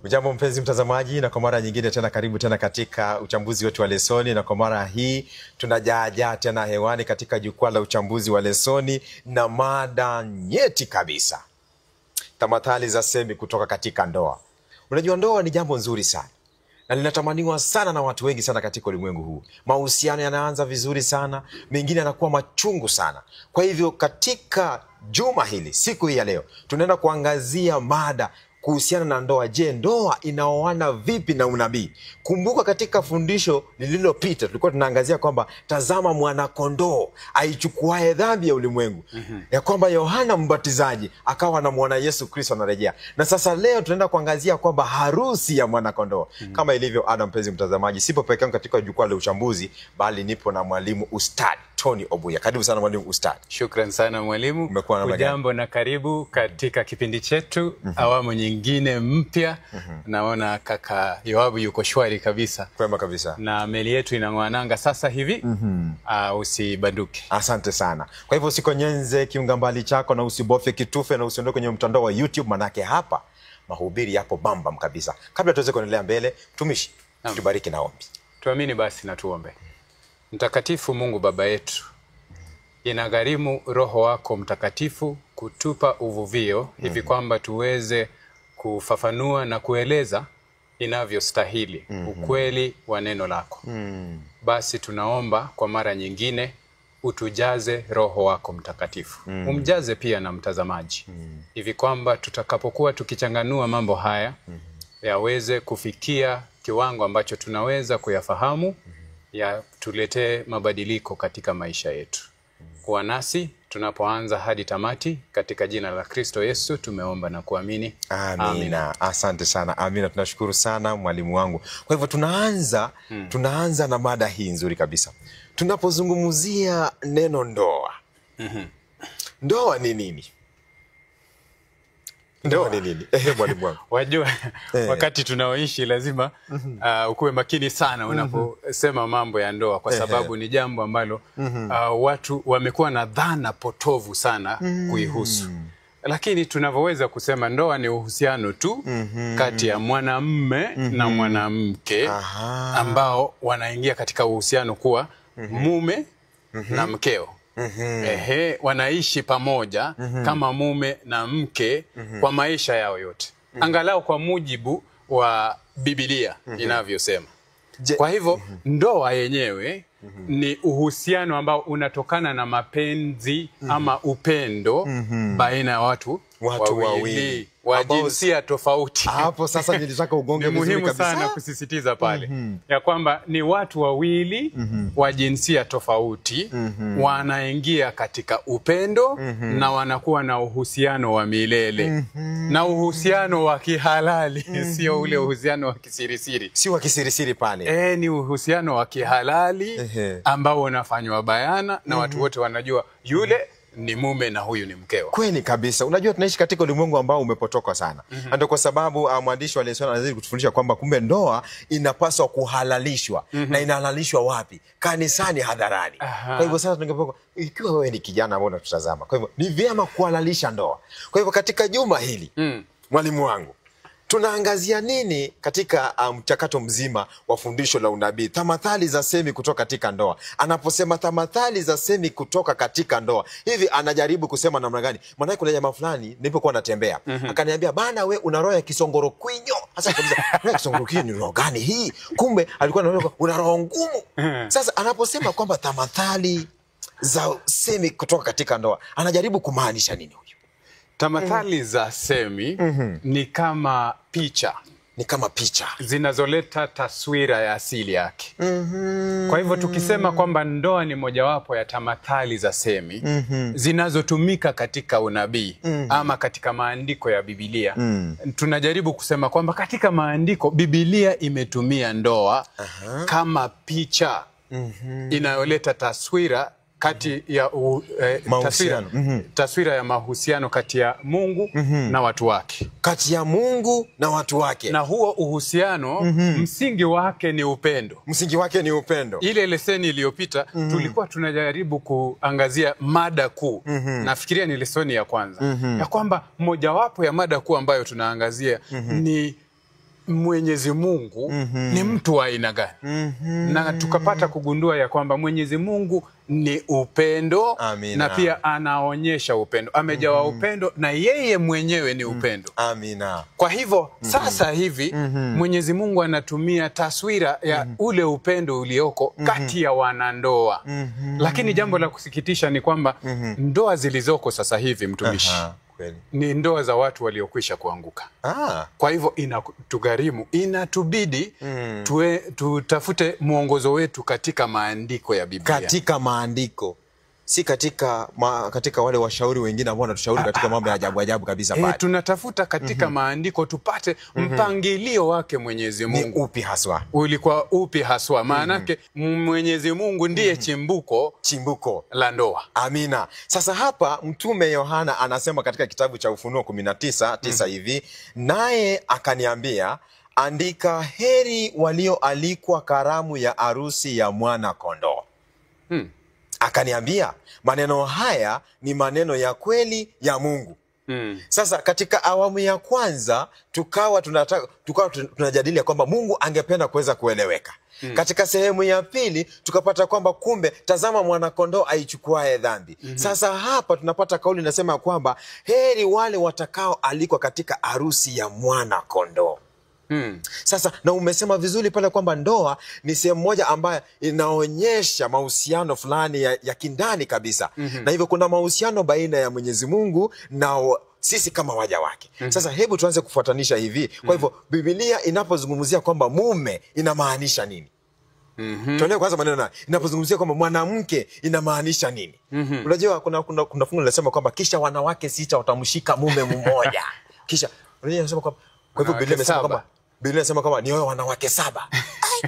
Ujambo mpenzi mtazamaji, na kwa mara nyingine tena karibu tena katika uchambuzi wetu wa lesoni, na kwa mara hii tunajaa tena hewani katika jukwaa la uchambuzi wa lesoni na mada nyeti kabisa. Tamathali za semi kutoka katika ndoa. Unajua ndoa ni jambo nzuri sana na linatamaniwa sana na watu wengi sana katika ulimwengu huu. Mahusiano yanaanza vizuri sana, mengine yanakuwa machungu sana. Kwa hivyo katika juma hili, siku hii ya leo, tunaenda kuangazia mada kuhusiana na ndoa. Je, ndoa inaoana vipi na unabii? Kumbuka katika fundisho lililopita tulikuwa tunaangazia kwamba tazama mwana kondoo aichukuaye dhambi ya ulimwengu. Ya kwamba Yohana Mbatizaji akawa na mwana Yesu Kristo anarejea. Na sasa leo tunaenda kuangazia kwamba harusi ya mwana kondoo. Kama ilivyo ada mpenzi mtazamaji, sipo peke yangu katika jukwaa la uchambuzi, bali nipo na mwalimu Ustad Tony Obuya. Karibu sana mwalimu Ustad. Shukran sana mwalimu. Ujambo na karibu katika kipindi chetu awamu nyingine mpya. Naona kaka Yoabu yuko shwari kabisa. Kwema kabisa. Na meli yetu inangwananga sasa hivi. Usibanduke. Asante sana. Kwa hivyo usikonyenze kiungambali chako na usibofye kitufe na usiondoke kwenye mtandao wa YouTube, manake hapa mahubiri yapo bambam kabisa. Kabla tuweze kuendelea mbele, mtumishi, tubariki na ombi. Tuamini basi na tuombe. Mtakatifu Mungu Baba yetu, inagharimu Roho wako Mtakatifu kutupa uvuvio hivi kwamba tuweze kufafanua na kueleza inavyostahili ukweli wa neno lako. Basi tunaomba kwa mara nyingine utujaze Roho wako Mtakatifu. Umjaze pia na mtazamaji. Hivi kwamba tutakapokuwa tukichanganua mambo haya yaweze kufikia kiwango ambacho tunaweza kuyafahamu, ya tuletee mabadiliko katika maisha yetu. Kuwa nasi tunapoanza hadi tamati, katika jina la Kristo Yesu tumeomba na kuamini. Amina. Asante sana. Amina. Tunashukuru sana mwalimu wangu. Kwa hivyo tunaanza na mada hii nzuri kabisa. Tunapozungumzia neno ndoa. Ndoa ni nini? Ndoa ni nini? Mwalimu wangu. Wajua wakati tunaoishi lazima ukuwe makini sana unaposema mambo ya ndoa, kwa sababu ni jambo ambalo watu wamekuwa na dhana potovu sana kuihusu. Lakini tunavyoweza kusema ndoa ni uhusiano tu kati ya mwanamume na mwanamke ambao wanaingia katika uhusiano kuwa mume na mkeo. Wanaishi pamoja kama mume na mke kwa maisha yao yote. Angalau kwa mujibu wa Biblia inavyosema. Kwa hivyo ndoa yenyewe ni uhusiano ambao unatokana na mapenzi ama upendo baina ya watu wawili wa jinsia tofauti. Hapo sasa nilitaka ugonge vizuri kabisa. Ni muhimu sana kusisitiza pale ya kwamba ni watu wawili wa jinsia tofauti wanaingia katika upendo na wanakuwa na uhusiano wa milele. Na uhusiano wa kihalali, sio ule uhusiano wa kisirisiri. Si wa kisirisiri pale. Ni uhusiano wa kihalali ambao unafanywa bayana na watu wote wanajua yule ni mume na huyu ni mkeo. Kweli kabisa. Unajua tunaishi katika ulimwengu ambao umepotoka sana. Ndio kwa sababu mwandishi wa lesoni anazidi kutufundisha kwamba kumbe ndoa inapaswa kuhalalishwa. Na inahalalishwa wapi? Kanisani, hadharani. Kwa hivyo sasa tungepokea, ikiwa wewe ni kijana ambao unatutazama, kwa hivyo ni vyema kuhalalisha ndoa. Kwa hivyo katika juma hili mwalimu wangu, tunaangazia nini katika mchakato mzima wa fundisho la unabii? Tamathali za semi kutoka katika ndoa. Anaposema tamathali za semi kutoka katika ndoa, hivi anajaribu kusema namna gani? Maana kuna jamaa fulani nilipokuwa natembea akaniambia, bana we una roho ya kisongoro kwinyo. Sasa kabisa, kisongoro kwinyo ni roho gani hii? Kumbe alikuwa anaona una roho ngumu. Sasa anaposema kwamba tamathali za semi kutoka katika ndoa, anajaribu kumaanisha nini huyu? Tamathali za semi ni kama picha. Ni kama picha zinazoleta taswira ya asili yake. Kwa hivyo tukisema kwamba ndoa ni mojawapo ya tamathali za semi zinazotumika katika unabii ama katika maandiko ya Biblia, tunajaribu kusema kwamba katika maandiko Biblia imetumia ndoa kama picha inayoleta taswira kati ya taswira ya mahusiano kati ya Mungu na watu wake. Kati ya Mungu na watu wake. Na huo uhusiano msingi wake ni upendo. Msingi wake ni upendo. Ile leseni iliyopita tulikuwa tunajaribu kuangazia mada kuu. Nafikiria ni lesoni ya kwanza. Ya kwamba mojawapo ya mada kuu ambayo tunaangazia ni Mwenyezi Mungu ni mtu wa aina gani. Na tukapata kugundua ya kwamba Mwenyezi Mungu ni upendo. Amina. Na pia anaonyesha upendo. Amejawa upendo na yeye mwenyewe ni upendo. Amina. Kwa hivyo sasa hivi Mwenyezi Mungu anatumia taswira ya ule upendo ulioko kati ya wanandoa. Lakini jambo la kusikitisha ni kwamba ndoa zilizoko sasa hivi, mtumishi, ni ndoa za watu waliokwisha kuanguka. Kwa hivyo inatugharimu, inatubidi tutafute mwongozo wetu katika maandiko ya Biblia. Katika maandiko. Si katika wale washauri wengine ambao wanatushauri katika mambo ya ajabu ajabu kabisa pale. Tunatafuta katika maandiko tupate mpangilio wake Mwenyezi Mungu. Ni upi haswa? Ulikuwa upi haswa? Maanake Mwenyezi Mungu ndiye chimbuko la ndoa. Amina. Sasa hapa Mtume Yohana anasema katika kitabu cha Ufunuo 19:9 hivi, naye akaniambia, andika, heri walioalikwa karamu ya arusi ya mwana kondoo. Akaniambia, maneno haya ni maneno ya kweli ya Mungu. Sasa katika awamu ya kwanza tukawa tunajadili ya kwamba Mungu angependa kuweza kueleweka. Katika sehemu ya pili tukapata kwamba kumbe tazama mwana kondoo aichukuae dhambi. Sasa hapa tunapata kauli inasema kwamba heri wale watakao alikwa katika arusi ya mwana kondoo. Sasa na umesema vizuri pale kwamba ndoa ni sehemu moja ambayo inaonyesha mahusiano fulani ya kindani kabisa. Na hivyo kuna mahusiano baina ya Mwenyezi Mungu na sisi kama waja wake. Sasa hebu tuanze kufuatanisha hivi. Kwa hivyo Biblia inapozungumzia kwamba mume inamaanisha nini? Tuone kwanza maneno na inapozungumzia kwamba mwanamke inamaanisha nini? Unajua kuna fungu linasema kwamba kisha wanawake 6 watamshika mume mmoja. Kisha unajua inasema kwamba, kwa hivyo Biblia inasema kwamba ni wao wanawake 7.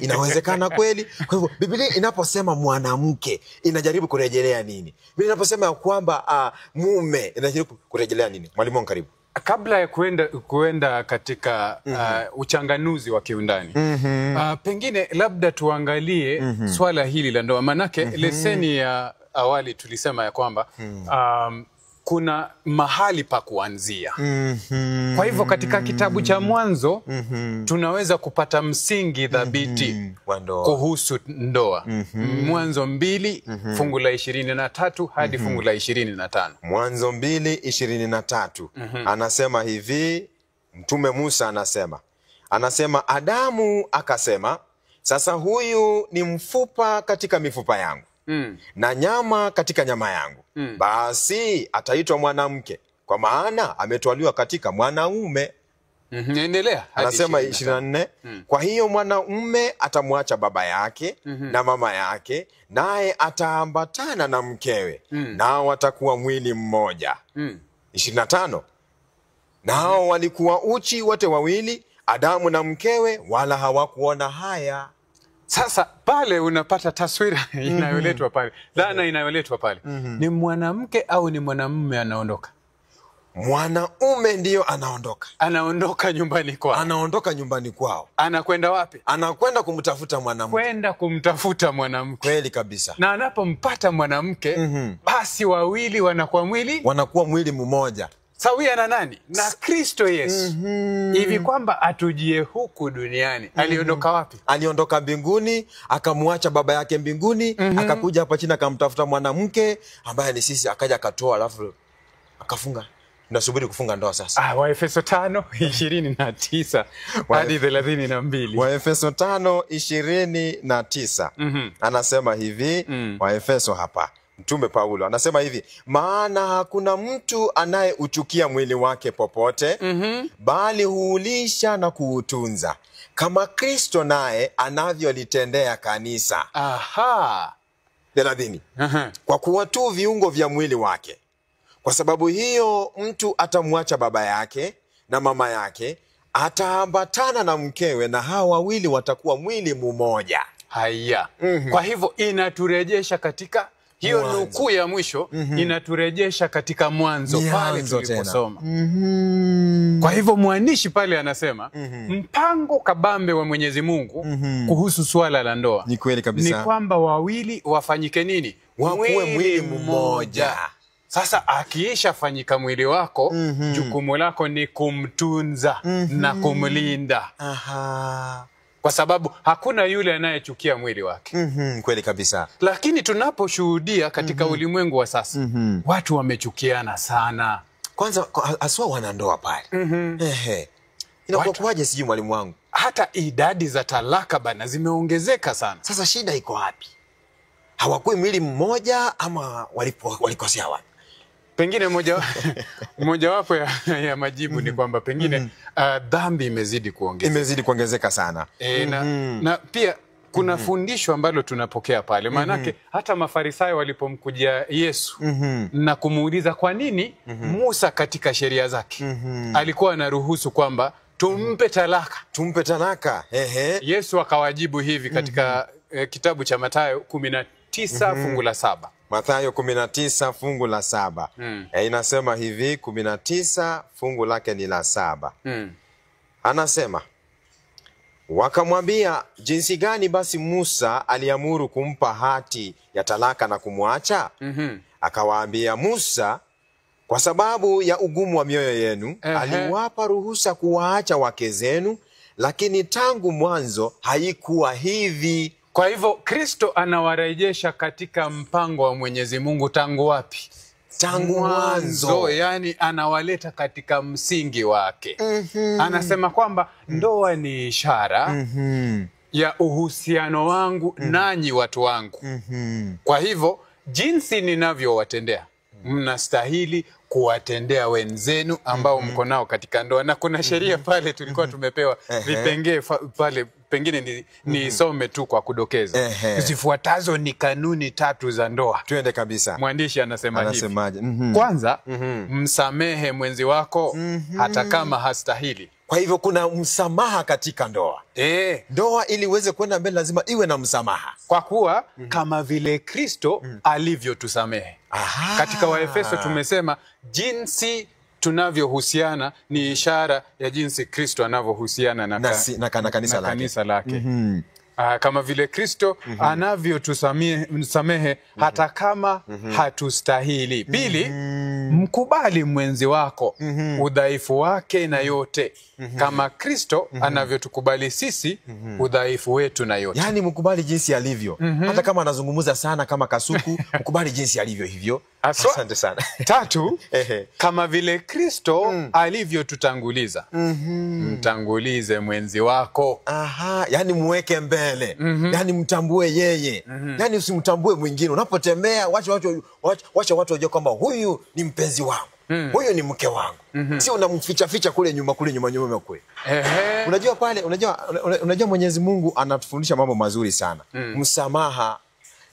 Inawezekana kweli? Kwa hivyo Biblia inaposema mwanamke inajaribu kurejelea nini? Biblia inaposema kwamba mume inajaribu kurejelea nini? Mwalimu, karibu. Kabla ya kuenda katika uchanganuzi wa kiundani, pengine labda tuangalie swala hili la ndoa. Manake leseni ya awali tulisema ya kwamba kuna mahali pa kuanzia. Kwa hivyo katika kitabu cha Mwanzo tunaweza kupata msingi dhabiti kuhusu ndoa. Mwanzo 2 fungu la 23 hadi fungu la 25. Mwanzo 2:23. Anasema hivi, Mtume Musa anasema Adamu akasema, sasa huyu ni mfupa katika mifupa yangu na nyama katika nyama yangu. Basi ataitwa mwanamke, kwa maana ametwaliwa katika mwanaume. Endelea. Anasema 24. Kwa hiyo mwanaume atamwacha baba yake na mama yake, naye ataambatana na mkewe, nao watakuwa mwili mmoja. 25. Nao walikuwa uchi wote wawili, Adamu na mkewe, wala hawakuona haya. Sasa pale unapata taswira inayoletwa pale. Dhana inayoletwa pale. Ni mwanamke au ni mwanamume anaondoka? Mwanaume ndiyo anaondoka. Anaondoka nyumbani kwao. Anaondoka nyumbani kwao. Anakwenda wapi? Anakwenda kumtafuta mwanamke. Kwenda kumtafuta mwanamke. Kweli kabisa. Na anapompata mwanamke, basi wawili wanakuwa mwili mmoja. Sawia na nani? Na Kristo Yesu. Hivi kwamba atujie huku duniani. Aliondoka wapi? Aliondoka mbinguni, akamwacha baba yake mbinguni, akakuja hapa chini akamtafuta mwanamke ambaye ni sisi, akaja akatoa, alafu akafunga. Tunasubiri kufunga ndoa sasa. Waefeso 5:29 hadi 32. Waefeso 5:29. Anasema hivi, Waefeso hapa. Mtume Paulo anasema hivi, maana hakuna mtu anayeuchukia mwili wake popote, bali huulisha na kuutunza, kama Kristo naye anavyolitendea kanisa. 30. Kwa kuwa tu viungo vya mwili wake. Kwa sababu hiyo mtu atamwacha baba yake na mama yake, ataambatana na mkewe, na hawa wawili watakuwa mwili mmoja. Haya. Kwa hivyo inaturejesha katika hiyo nukuu ya mwisho, inaturejesha katika Mwanzo pale tuliposoma. Kwa hivyo mwandishi pale anasema mpango kabambe wa Mwenyezi Mungu kuhusu swala la ndoa ni kweli kabisa, ni kwamba wawili wafanyike nini? Wakuwe mwili mmoja. Sasa akiisha fanyika mwili wako, jukumu lako ni kumtunza na kumlinda. Aha. Kwa sababu hakuna yule anayechukia mwili wake. Kweli kabisa. Lakini tunaposhuhudia katika ulimwengu wa sasa, watu wamechukiana sana. Kwanza aswa wanandoa pale. Inakuwa kwaje sijui mwalimu wangu? Hata idadi za talaka bana zimeongezeka sana. Sasa shida iko wapi? Hawakui mwili mmoja ama walikosea wapi? Pengine mojawapo ya majibu ni kwamba pengine dhambi imezidi kuongezeka. Imezidi kuongezeka sana. Na pia kuna fundisho ambalo tunapokea pale. Maanake hata Mafarisayo walipomkujia Yesu na kumuuliza kwa nini Musa katika sheria zake alikuwa anaruhusu kwamba tumpe talaka. Tumpe talaka. Yesu akawajibu hivi katika kitabu cha Mathayo 19 fungu la 7. Mathayo 19 fungu la 7. Inasema hivi, 19 fungu lake ni la 7. Anasema, wakamwambia, jinsi gani basi Musa aliamuru kumpa hati ya talaka na kumwacha? Akawaambia, Musa kwa sababu ya ugumu wa mioyo yenu aliwapa ruhusa kuwaacha wake zenu, lakini tangu mwanzo haikuwa hivi. Kwa hivyo Kristo anawarejesha katika mpango wa Mwenyezi Mungu tangu wapi? Tangu mwanzo. Yani anawaleta katika msingi wake. Anasema kwamba ndoa ni ishara ya uhusiano wangu nanyi watu wangu. Kwa hivyo jinsi ninavyowatendea, mnastahili kuwatendea wenzenu ambao mko nao katika ndoa. Na kuna sheria pale tulikuwa tumepewa vipengee pale, pengine nisome tu kwa kudokeza. Zifuatazo ni kanuni 3 za ndoa. Tuende kabisa. Mwandishi anasema hivi. Kwanza, msamehe mwenzi wako hata kama hastahili. Kwa hivyo kuna msamaha katika ndoa. Ndoa ili iweze kwenda mbele lazima iwe na msamaha. Kwa kuwa kama vile Kristo alivyotusamehe. Katika Waefeso tumesema jinsi tunavyohusiana ni ishara ya jinsi Kristo anavyohusiana na kanisa lake. Kama vile Kristo anavyotusamehe hata kama hatustahili. Pili, mkubali mwenzi wako udhaifu wake na yote, kama Kristo anavyotukubali sisi udhaifu wetu na yote. Yani mkubali jinsi alivyo. Hata kama anazungumza sana kama kasuku, mkubali jinsi alivyo hivyo. Asante sana. 3, kama vile Kristo alivyotutanguliza, mtangulize mwenzi wako. Yani muweke mbele. Yani mtambue yeye. Yani usimtambue mwingine. Unapotembea wacha watu wajue kwamba huyu ni mpenzi wangu. Huyu ni mke wangu. Si unamficha kule nyuma kule. Unajua pale, unajua Mwenyezi Mungu anatufundisha mambo mazuri sana. Msamaha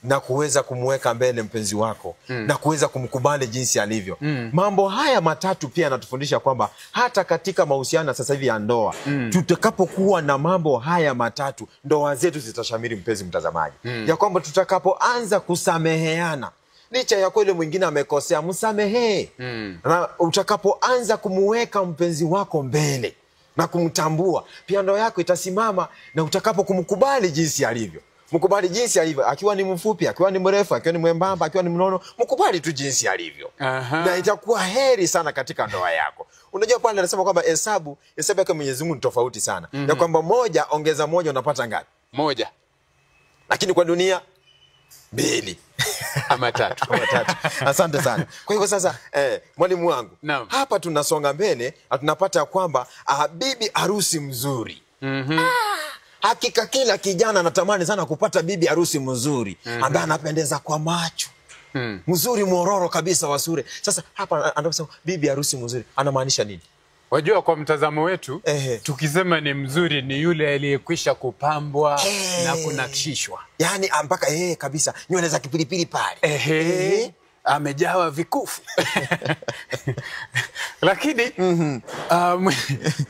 na kuweza kumweka mbele mpenzi wako na kuweza kumkubali jinsi alivyo. Mambo haya matatu pia anatufundisha kwamba hata katika mahusiano sasa hivi ya ndoa, tutakapokuwa na mambo haya matatu, ndoa zetu zitashamiri, mpenzi mtazamaji. Ya kwamba tutakapoanza kusameheana, licha ya kweli mwingine amekosea, msamehe. Na utakapoanza kumuweka mpenzi wako mbele na kumtambua, pia ndoa yako itasimama. Na utakapo kumkubali jinsi alivyo, mkubali jinsi alivyo, akiwa ni mfupi, akiwa ni mrefu, akiwa ni mwembamba, akiwa ni mnono, mkubali tu jinsi alivyo. Na itakuwa heri sana katika ndoa yako. Unajua pale anasema kwamba hesabu yake Mwenyezi Mungu ni tofauti sana. Ya kwamba 1 ongeza 1 unapata ngapi? 1. Lakini kwa dunia 2 ama 3. Asante sana. Kwa hivyo sasa mwalimu wangu, hapa tunasonga mbele, tunapata kwamba bibi harusi mzuri. Hakika kila kijana anatamani sana kupata bibi harusi mzuri, ambaye anapendeza kwa macho. Mzuri mororo kabisa wa sura. Sasa hapa anasema bibi harusi mzuri, anamaanisha nini? Wajua kwa mtazamo wetu, tukisema ni mzuri ni yule aliyekwisha kupambwa na kunakishishwa. Yani mpaka kabisa nywele za kipilipili pale. Amejawa vikufu. Lakini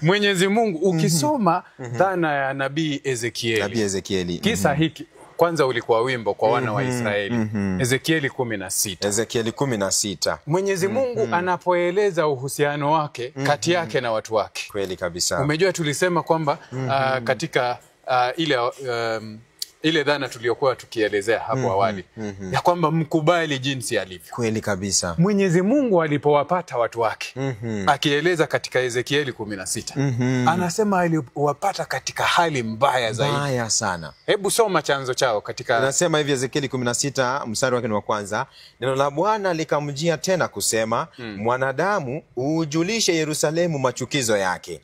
Mwenyezi Mungu ukisoma dhana ya nabii Ezekieli. Kisa hiki kwanza ulikuwa wimbo kwa wana wa Israeli. Ezekieli 16. Mwenyezi Mungu anapoeleza uhusiano wake kati yake na watu wake. Kweli kabisa. Umejua tulisema kwamba katika ile ile dhana tuliyokuwa tukielezea hapo awali ya kwamba mkubali jinsi alivyo. Kweli kabisa. Mwenyezi Mungu alipowapata watu wake, akieleza katika Ezekieli 16, anasema aliwapata katika hali mbaya zaidi. Mbaya sana. Hebu soma chanzo chao katika... Anasema hivi Ezekieli 16 mstari wake ni wa kwanza. Neno la Bwana likamjia tena kusema, mwanadamu, ujulishe Yerusalemu machukizo yake.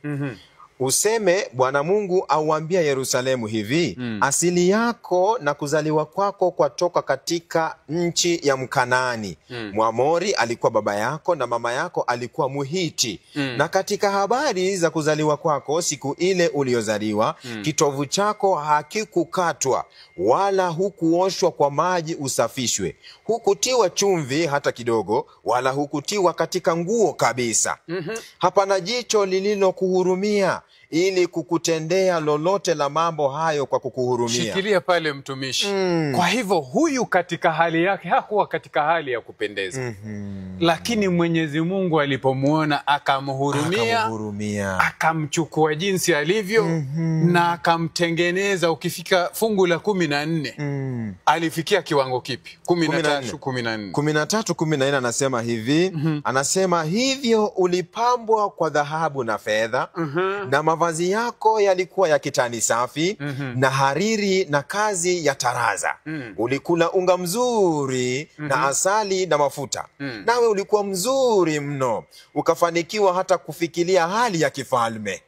Useme, Bwana Mungu auambia Yerusalemu hivi, asili yako na kuzaliwa kwako kwatoka katika nchi ya Mkanaani. Mwamori alikuwa baba yako na mama yako alikuwa Muhiti. Na katika habari za kuzaliwa kwako, siku ile uliozaliwa, kitovu chako hakikukatwa, wala hukuoshwa kwa maji usafishwe. Hukutiwa chumvi hata kidogo, wala hukutiwa katika nguo kabisa. Hapana jicho lililokuhurumia ili kukutendea lolote la mambo hayo kwa kukuhurumia. Shikilia pale mtumishi. Kwa hivyo huyu katika hali yake hakuwa katika hali ya kupendeza. Lakini Mwenyezi Mungu alipomuona akamhurumia, akamchukua jinsi alivyo, na akamtengeneza. Ukifika fungu la 14, alifikia kiwango kipi? 13:14 anasema hivi, anasema hivyo ulipambwa kwa dhahabu na fedha, na mavazi yako yalikuwa ya kitani safi, na hariri na kazi ya taraza. Ulikula unga mzuri na asali na mafuta. Nawe ulikuwa mzuri mno, ukafanikiwa hata kufikiria hali ya kifalme.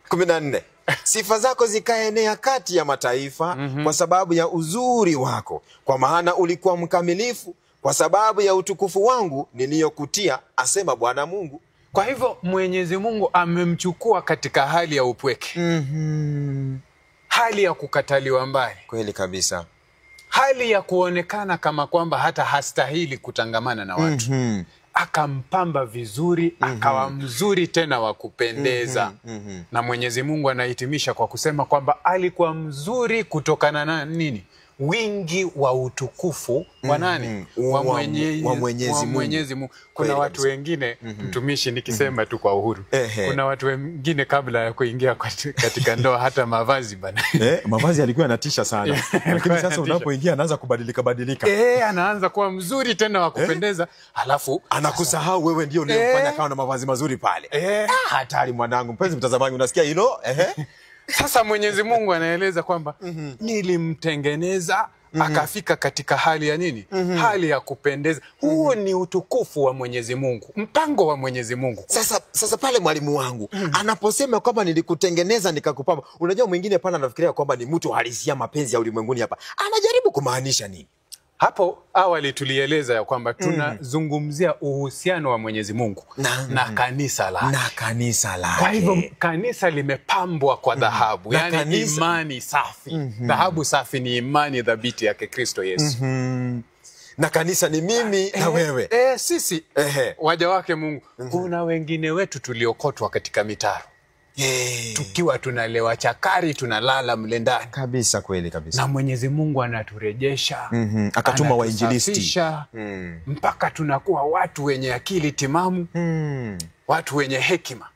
14. Sifa zako zikaenea kati ya mataifa kwa sababu ya uzuri wako, kwa maana ulikuwa mkamilifu kwa sababu ya utukufu wangu niliyokutia, asema Bwana Mungu. Kwa hivyo Mwenyezi Mungu amemchukua katika hali ya upweke. Hali ya kukataliwa mbali. Kweli kabisa. Hali ya kuonekana kama kwamba hata hastahili kutangamana na watu. Akampamba vizuri, akawa mzuri tena wa kupendeza. Na Mwenyezi Mungu anahitimisha kwa kusema kwamba alikuwa mzuri kutokana na nini? Wingi wa utukufu wa nani? Wa Mwenyezi Mungu. Kuna watu wengine, mtumishi, nikisema tu kwa uhuru, kuna watu wengine kabla ya kuingia katika ndoa hata mavazi bana. Mavazi yalikuwa yanatisha sana. Lakini sasa unapoingia anaanza kubadilika. Anaanza kuwa mzuri tena wa kupendeza, halafu anakusahau wewe ndio uliyemfanya kawa na mavazi mazuri pale. Hatari mwanangu. Mpenzi mtazamaji, unasikia hilo? Sasa Mwenyezi Mungu anaeleza kwamba nilimtengeneza, akafika katika hali ya nini? Hali ya kupendeza. Huo ni utukufu wa Mwenyezi Mungu, mpango wa Mwenyezi Mungu. Sasa pale mwalimu wangu anaposema kwamba nilikutengeneza nikakupamba, unajua mwingine pale anafikiria kwamba ni mtu halisia mapenzi ya ulimwenguni hapa. Anajaribu kumaanisha nini? Hapo awali tulieleza ya kwamba tunazungumzia uhusiano wa Mwenyezi Mungu na kanisa lake. Kwa hivyo kanisa limepambwa kwa dhahabu, yani imani safi. Dhahabu safi ni imani thabiti ya Kristo Yesu. Na kanisa ni mimi na wewe. Sisi waja wake Mungu. Kuna wengine wetu tuliokotwa katika mitaro. Tukiwa tunalewa chakari, tunalala mle ndani. Kabisa, kweli kabisa. Na Mwenyezi Mungu anaturejesha, akatuma wainjilisti, mpaka tunakuwa watu wenye akili timamu, watu wenye hekima.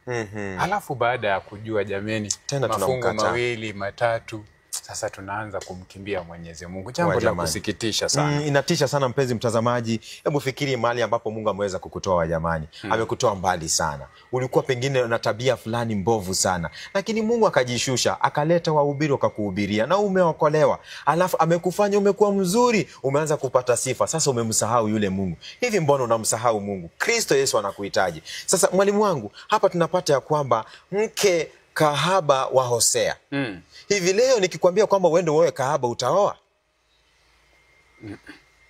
Halafu baada ya kujua jameni, mafungu mawili matatu, sasa tunaanza kumkimbia Mwenyezi Mungu. Jambo la kusikitisha sana. Inatisha sana mpenzi mtazamaji. Hebu fikiri mahali ambapo Mungu ameweza kukutoa jamani. Amekutoa mbali sana. Ulikuwa pengine na tabia fulani mbovu sana, lakini Mungu akajishusha, akaleta wahubiri wakakuhubiria na umeokolewa. Alafu amekufanya umekuwa mzuri, umeanza kupata sifa. Sasa umemsahau yule Mungu. Hivi mbona unamsahau Mungu? Kristo Yesu anakuhitaji. Sasa mwalimu wangu, hapa tunapata ya kwamba mke kahaba wa Hosea. Hivi leo nikikwambia kwamba uende wewe kahaba, utaoa?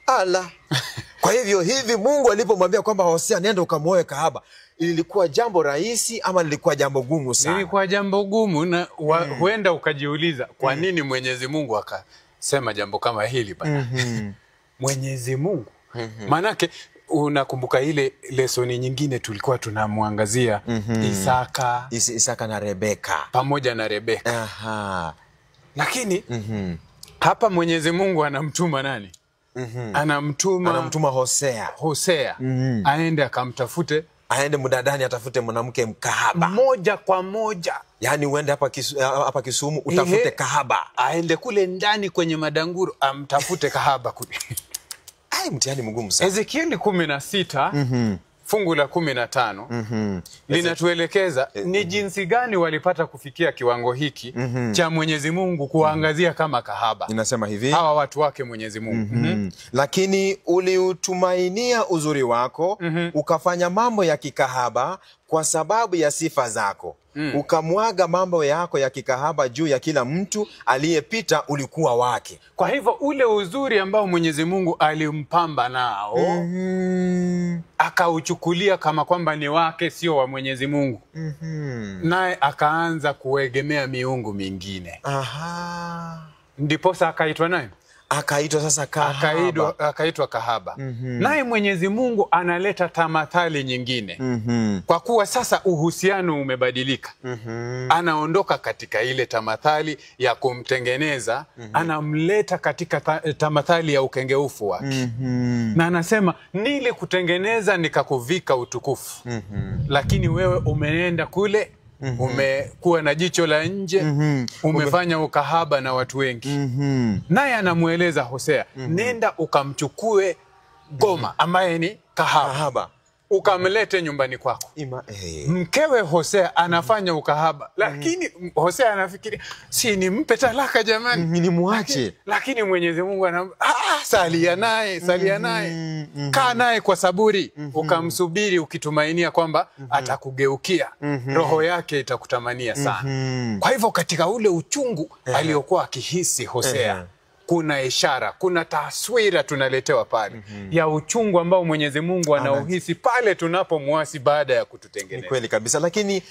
Ala. Kwa hivyo hivi Mungu alipomwambia kwamba Hosea nenda ukamuoe kahaba, ilikuwa jambo rahisi ama lilikuwa jambo gumu sana? Lilikuwa jambo gumu, na huenda ukajiuliza kwa nini Mwenyezi Mungu akasema jambo kama hili bana. Mwenyezi Mungu. Manake unakumbuka ile lesoni nyingine tulikuwa tunamwangazia Isaka na Rebeka. Pamoja na Rebeka. Lakini hapa Mwenyezi Mungu anamtuma nani? Anamtuma Hosea. Aende akamtafute Aende mnadani atafute mwanamke mkahaba. Moja kwa moja. Yaani uende hapa Kisumu utafute kahaba. Aende kule ndani kwenye madanguro amtafute kahaba kule. Ai, mtihani mgumu sana. Ezekieli 16 fungu la 15 linatuelekeza ni jinsi gani walipata kufikia kiwango hiki cha Mwenyezi Mungu kuangazia kama kahaba. Inasema hivi, hawa watu wake Mwenyezi Mungu. Lakini uliutumainia uzuri wako, ukafanya mambo ya kikahaba kwa sababu ya sifa zako. Ukamwaga mambo yako ya kikahaba juu ya kila mtu aliyepita ulikuwa wake. Kwa hivyo ule uzuri ambao Mwenyezi Mungu alimpamba nao akauchukulia kama kwamba ni wake, sio wa Mwenyezi Mungu. Naye akaanza kuegemea miungu mingine. Ndiposa akaitwa naye, akaitwa sasa kahaba. Akaitwa kahaba. Naye Mwenyezi Mungu analeta tamathali nyingine. Kwa kuwa sasa uhusiano umebadilika. Anaondoka katika ile tamathali ya kumtengeneza, anamleta katika tamathali ya ukengeufu wake. Na anasema, nili kutengeneza nikakuvika utukufu. Lakini wewe umeenda kule, umekuwa na jicho la nje, umefanya ukahaba na watu wengi. Naye anamueleza Hosea, nenda ukamchukue Goma ambaye ni kahaba, ukamlete nyumbani kwako. Mkewe Hosea anafanya ukahaba, lakini Hosea anafikiri, si nimpe talaka jamani, ni muache. Lakini Mwenyezi Mungu anamwambia, salia naye, salia naye. Kaa naye kwa saburi, ukamsubiri ukitumainia kwamba atakugeukia. Roho yake itakutamania sana. Kwa hivyo katika ule uchungu aliokuwa akihisi Hosea, kuna ishara, kuna taswira tunaletewa pale ya uchungu ambao Mwenyezi Mungu anauhisi pale tunapomwasi baada ya kututengeneza. Ni kweli kabisa. Lakini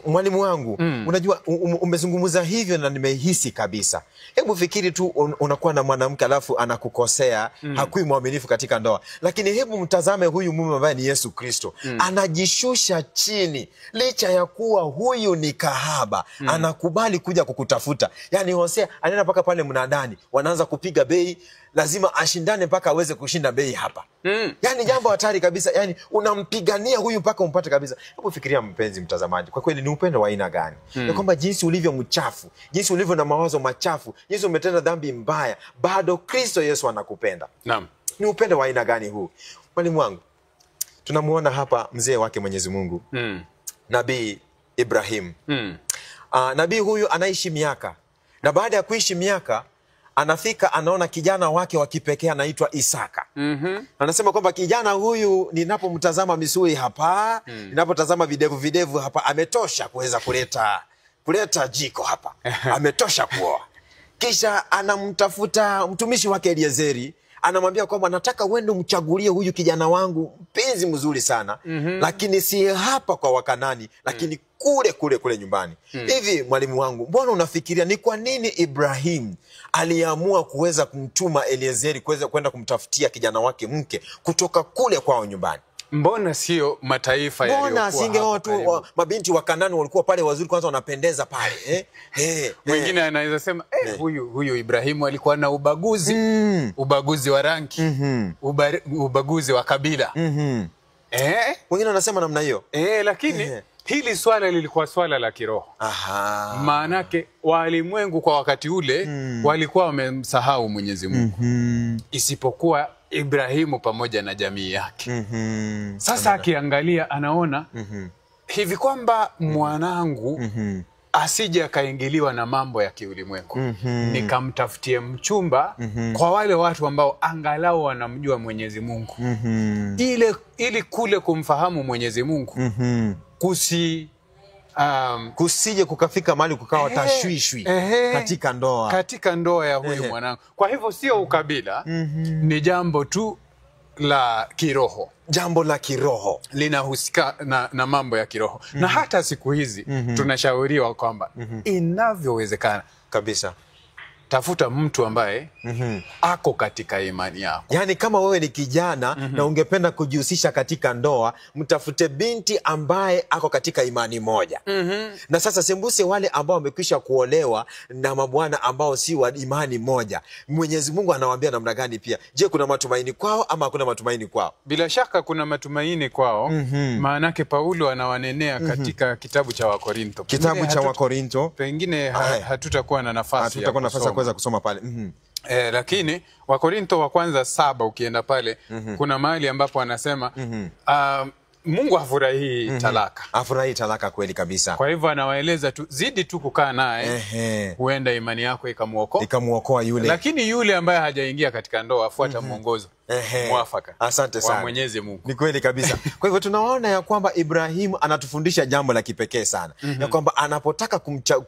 mwalimu wangu, unajua umezungumza hivyo na nimehisi kabisa. Hebu fikiri tu, unakuwa na mwanamke alafu anakukosea, hakui mwaminifu katika ndoa. Lakini hebu mtazame huyu mume ambaye ni Yesu Kristo. Anajishusha chini licha ya kuwa huyu ni kahaba. Anakubali kuja kukutafuta. Yaani Hosea anaenda paka pale mnadani, wanaanza kupiga bei, lazima ashindane mpaka aweze kushinda bei hapa. Yaani jambo hatari kabisa. Yaani unampigania huyu mpaka umpate kabisa. Hebu fikiria mpenzi mtazamaji, kwa kweli ni upendo wa aina gani? Ya kwamba jinsi ulivyo mchafu, jinsi ulivyo na mawazo machafu, jinsi umetenda dhambi mbaya, bado Kristo Yesu anakupenda. Naam. Ni upendo wa aina gani huu? Mwalimu wangu, tunamuona hapa mzee wake Mwenyezi Mungu, Nabii Ibrahim. Nabii huyu anaishi miaka, na baada ya kuishi miaka anafika, anaona kijana wake wa kipekee anaitwa Isaka. Anasema kwamba kijana huyu ninapomtazama misuli hapa, ninapotazama videvu hapa, ametosha kuweza kuleta jiko hapa. Ametosha kuoa. Kisha anamtafuta mtumishi wake Eliezeri, anamwambia kwamba nataka uende umchagulie huyu kijana wangu mpenzi mzuri sana, lakini si hapa kwa Wakanani, lakini kule nyumbani. Hivi mwalimu wangu, mbona unafikiria ni kwa nini Ibrahim aliamua kuweza kumtuma Eliezeri kuweza kwenda kumtafutia kijana wake mke kutoka kule kwao nyumbani? Mbona sio mataifa yaliyokuwa hapa? Mbona singeoa tu mabinti wa Kanani walikuwa pale wazuri, kwanza wanapendeza pale. Mwingine anaweza sema huyu Ibrahimu alikuwa na ubaguzi. Ubaguzi wa rangi, ubaguzi wa kabila. Wengine wanasema namna hiyo. Lakini hili swala lilikuwa swala la kiroho. Maanake walimwengu kwa wakati ule walikuwa wamemsahau Mwenyezi Mungu, isipokuwa Ibrahimu pamoja na jamii yake. Sasa akiangalia anaona hivi kwamba mwanangu asije akaingiliwa na mambo ya kiulimwengu. Nikamtafutie mchumba kwa wale watu ambao angalau wanamjua Mwenyezi Mungu. Ili kule kumfahamu Mwenyezi Mungu kusije kukafika mahali kukawa tashwishwi katika ndoa ya huyu mwanangu. Kwa hivyo sio ukabila, ni jambo tu la kiroho. Jambo la kiroho linahusika na mambo ya kiroho. Na hata siku hizi tunashauriwa kwamba inavyowezekana kabisa tafuta mtu ambaye ako katika imani yako. Yani kama wewe ni kijana na ungependa kujihusisha katika ndoa, mtafute binti ambaye ako katika imani moja. Na sasa sembuse wale ambao wamekwisha kuolewa na mabwana ambao si wa imani moja. Mwenyezi Mungu anawaambia namna gani pia? Je, kuna matumaini kwao ama hakuna matumaini kwao? Bila shaka kuna matumaini kwao. Maanake Paulo anawanenea katika kitabu cha Wakorinto. Kitabu cha Wakorinto. Pengine hatutakuwa na nafasi ya kuweza kusoma pale. Lakini Wakorinto wa kwanza 7 ukienda pale kuna mahali ambapo anasema Mungu hafurahii talaka. Hafurahii talaka kweli kabisa. Kwa hivyo anawaeleza tu zidi tu kukaa naye, huenda imani yako ikamuokoa yule. Lakini yule ambaye hajaingia katika ndoa afuata mwongozo mwafaka. Asante sana. Wa Mwenyezi Mungu. Ni kweli kabisa. Kwa hivyo tunaona ya kwamba Ibrahimu anatufundisha jambo la kipekee sana. Ya kwamba anapotaka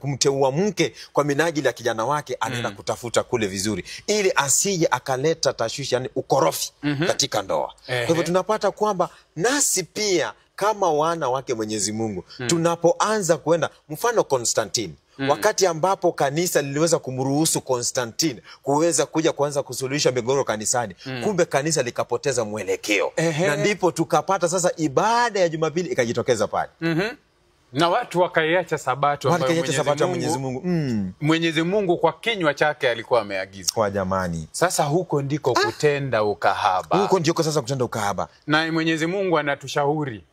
kumteua mke kwa minajili ya kijana wake, anaenda kutafuta kule vizuri, ili asije akaleta tashwishi, yani ukorofi katika ndoa. Kwa hivyo tunapata kwamba nasi pia kama wana wake Mwenyezi Mungu, tunapoanza kuenda, mfano Konstantini, wakati ambapo kanisa liliweza kumruhusu Konstantini kuweza kuja kuanza kusuluhisha migogoro kanisani, kumbe kanisa likapoteza mwelekeo. Na ndipo tukapata sasa ibada ya Jumapili ikajitokeza pale. Na watu wakaiacha Sabato ambayo Mwenyezi Mungu kwa kinywa chake alikuwa ameagiza. Kwa jamani. Sasa huko ndiko kutenda ukahaba. Huko ndiko sasa kutenda ukahaba. Na Mwenyezi Mungu anatushauri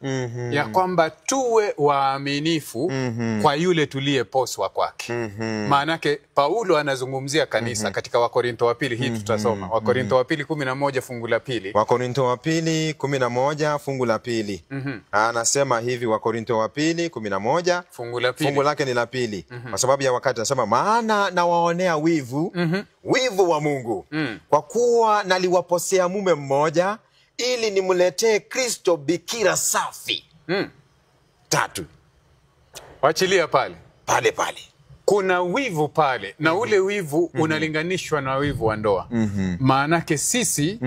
ya kwamba tuwe waaminifu kwa yule tuliyeposwa kwake. Maanake Paulo anazungumzia kanisa katika Wakorinto wa pili, hii tutasoma. Wakorinto wa pili 11 fungu la 2. Wakorinto wa pili 11 fungu la 2. Anasema hivi, Wakorinto wa pili 11 fungu la 2. Fungu lake ni la 2. Kwa sababu ya wakati anasema, maana nawaonea wivu, wivu wa Mungu, kwa kuwa naliwaposea mume mmoja, ili nimletee Kristo bikira safi. 3. Wachilia pale. Pale. Kuna wivu pale, na ule wivu unalinganishwa na wivu wa ndoa. Maanake sisi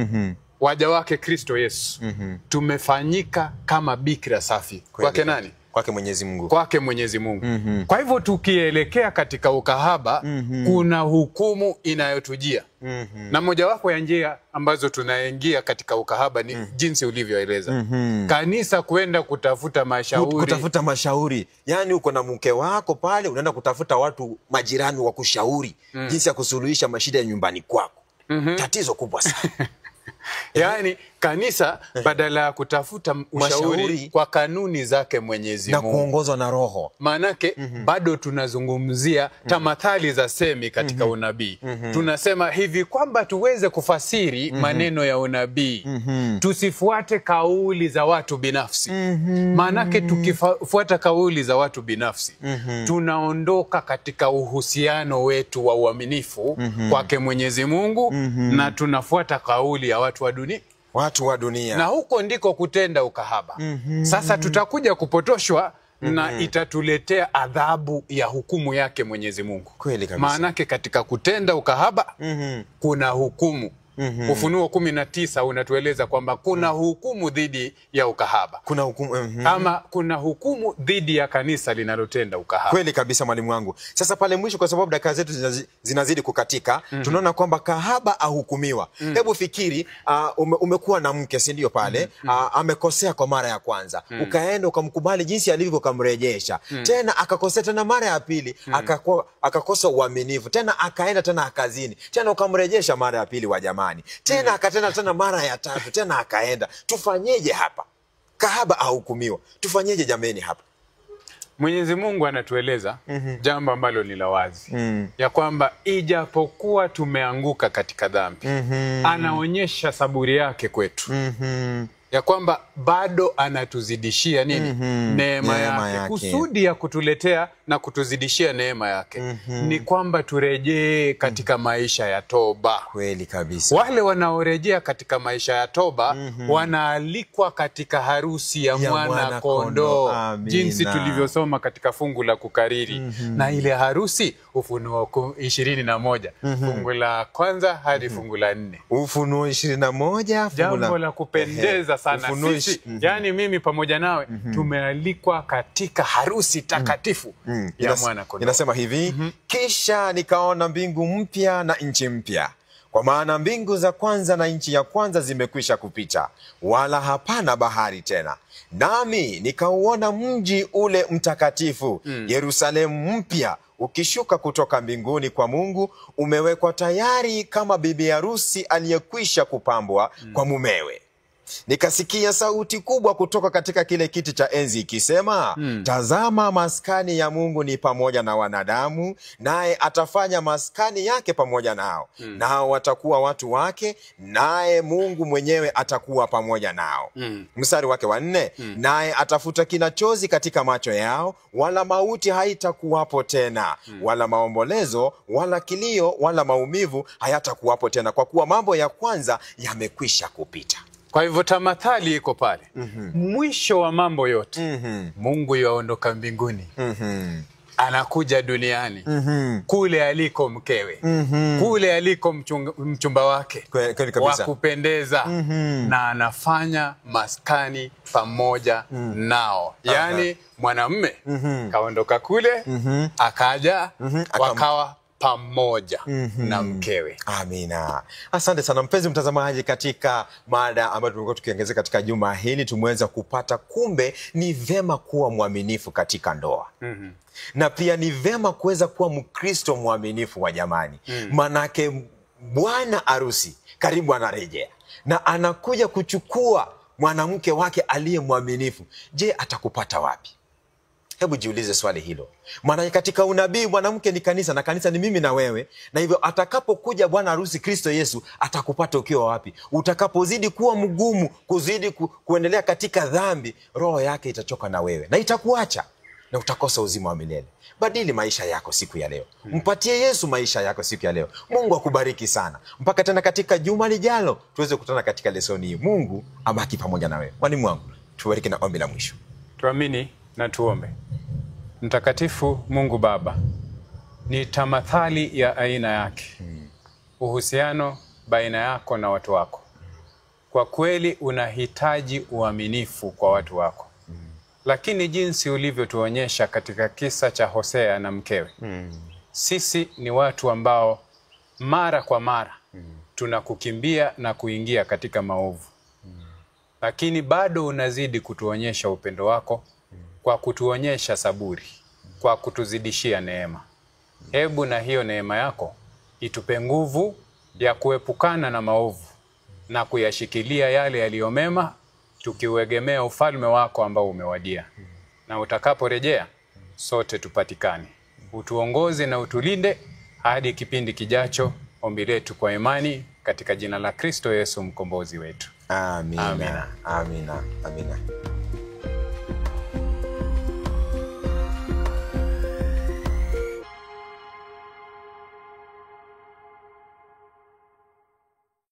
waja wake Kristo Yesu tumefanyika kama bikira safi. Kwake nani? Kwake Mwenyezi Mungu. Kwake Mwenyezi Mungu. Kwa hivyo tukielekea katika ukahaba, kuna hukumu inayotujia. Na mojawapo ya njia ambazo tunaingia katika ukahaba ni jinsi ulivyoeleza. Kanisa kwenda kutafuta mashauri. Yani uko na mke wako pale, unaenda kutafuta watu majirani wa kushauri jinsi ya kusuluhisha mashida ya nyumbani kwako. Tatizo kubwa sana. Yani kanisa badala ya kutafuta ushauri kwa kanuni zake Mwenyezi Mungu na kuongozwa na Roho. Maanake bado tunazungumzia tamathali za semi katika unabii. Tunasema hivi kwamba tuweze kufasiri maneno ya unabii, tusifuate kauli za watu binafsi. Maanake tukifuata kauli za watu binafsi, tunaondoka katika uhusiano wetu wa uaminifu kwake Mwenyezi Mungu, na tunafuata kauli ya watu wa dunia. Na huko ndiko kutenda ukahaba. Sasa tutakuja kupotoshwa na itatuletea adhabu ya hukumu yake Mwenyezi Mungu. Kweli kabisa. Maanake katika kutenda ukahaba kuna hukumu. Ufunuo 19 unatueleza kwamba kuna hukumu dhidi ya ukahaba. Kuna hukumu ama kuna hukumu dhidi ya kanisa linalotenda ukahaba. Kweli kabisa mwalimu wangu. Sasa pale mwisho, kwa sababu dakika zetu zinazidi kukatika, tunaona kwamba kahaba ahukumiwa. Hebu fikiri, umekuwa na mke, si ndio pale? Amekosea kwa mara ya kwanza. Ukaenda ukamkubali jinsi alivyo, ukamrejesha. Tena akakosea tena mara ya pili, akakosa uaminifu. Tena akaenda tena akazini. Tena ukamrejesha mara ya pili, wa jamani. Tena akatenda tena mara ya 3, tena akaenda. Tufanyeje hapa? Kahaba ahukumiwa. Tufanyeje jameni hapa? Mwenyezi Mungu anatueleza jambo ambalo ni la wazi, ya kwamba ijapokuwa tumeanguka katika dhambi, anaonyesha saburi yake kwetu. Ya kwamba bado anatuzidishia nini? Neema yake. Kusudi ya kutuletea na kutuzidishia neema yake ni kwamba turejee katika maisha ya toba. Kweli kabisa. Wale wanaorejea katika maisha ya toba wanaalikwa katika harusi ya mwana kondoo, jinsi tulivyosoma katika fungu la kukariri. Na ile harusi Ufunuo 21 fungu la 1 hadi fungu la 4. Ufunuo 21 fungu la jambo la kupendeza kupendeza sana. Sisi, yani mimi pamoja nawe, tumealikwa katika harusi takatifu ya mwana kondoo. Inasema hivi, kisha nikaona mbingu mpya na nchi mpya. Kwa maana mbingu za kwanza na nchi ya kwanza zimekwisha kupita, wala hapana bahari tena. Nami nikauona mji ule mtakatifu, Yerusalemu mpya, ukishuka kutoka mbinguni kwa Mungu, umewekwa tayari kama bibi harusi aliyekwisha kupambwa kwa mumewe. Nikasikia sauti kubwa kutoka katika kile kiti cha enzi ikisema, tazama, maskani ya Mungu ni pamoja na wanadamu, naye atafanya maskani yake pamoja nao. Nao watakuwa watu wake, naye Mungu mwenyewe atakuwa pamoja nao. Mstari wake wa 4, naye atafuta kila chozi katika macho yao, wala mauti haitakuwapo tena, wala maombolezo, wala kilio, wala maumivu hayatakuwapo tena, kwa kuwa mambo ya kwanza yamekwisha kupita. Kwa hivyo tamathali iko pale. Mwisho wa mambo yote, Mungu yaondoka mbinguni, anakuja duniani, kule aliko mkewe, kule aliko mchumba wake wa kupendeza, na anafanya maskani pamoja nao. Yani mwanamume kaondoka kule, akaja, wakawa pamoja na mkewe. Amina. Asante sana mpenzi mtazamaji, katika mada ambayo tumekuwa tukiongezea katika juma hili, tumeweza kupata kumbe ni vema kuwa mwaminifu katika ndoa. Na pia ni vema kuweza kuwa Mkristo mwaminifu wa jamani. Manake bwana harusi karibu anarejea, na anakuja kuchukua mwanamke wake aliye mwaminifu. Je, atakupata wapi? Hebu jiulize swali hilo. Maana katika unabii mwanamke ni kanisa, na kanisa ni mimi na wewe. Na hivyo atakapokuja bwana harusi Kristo Yesu, atakupata ukiwa wapi? Utakapozidi kuwa mgumu, kuzidi kuendelea katika dhambi, roho yake itachoka na wewe na itakuacha, na utakosa uzima wa milele. Badili maisha yako siku ya leo. Mpatie Yesu maisha yako siku ya leo. Mungu akubariki sana. Mpaka tena katika juma lijalo tuweze kukutana katika lesoni hii. Mungu abaki pamoja na wewe. Mwalimu wangu, tubariki na ombi la mwisho. Tuamini na tuombe. Mtakatifu Mungu Baba, ni tamathali ya aina yake, uhusiano baina yako na watu wako. Kwa kweli unahitaji uaminifu kwa watu wako. Lakini jinsi ulivyotuonyesha katika kisa cha Hosea na mkewe, sisi ni watu ambao mara kwa mara tunakukimbia na kuingia katika maovu. Lakini bado unazidi kutuonyesha upendo wako kwa kutuonyesha saburi, kwa kutuzidishia neema. Hebu na hiyo neema yako itupe nguvu ya kuepukana na maovu na kuyashikilia yale yaliyomema, tukiuegemea ufalme wako ambao umewadia. Na utakaporejea, sote tupatikane. Utuongoze na utulinde hadi kipindi kijacho. Ombi letu kwa imani katika jina la Kristo Yesu mkombozi wetu. Amina. Amina. Amina. Amina.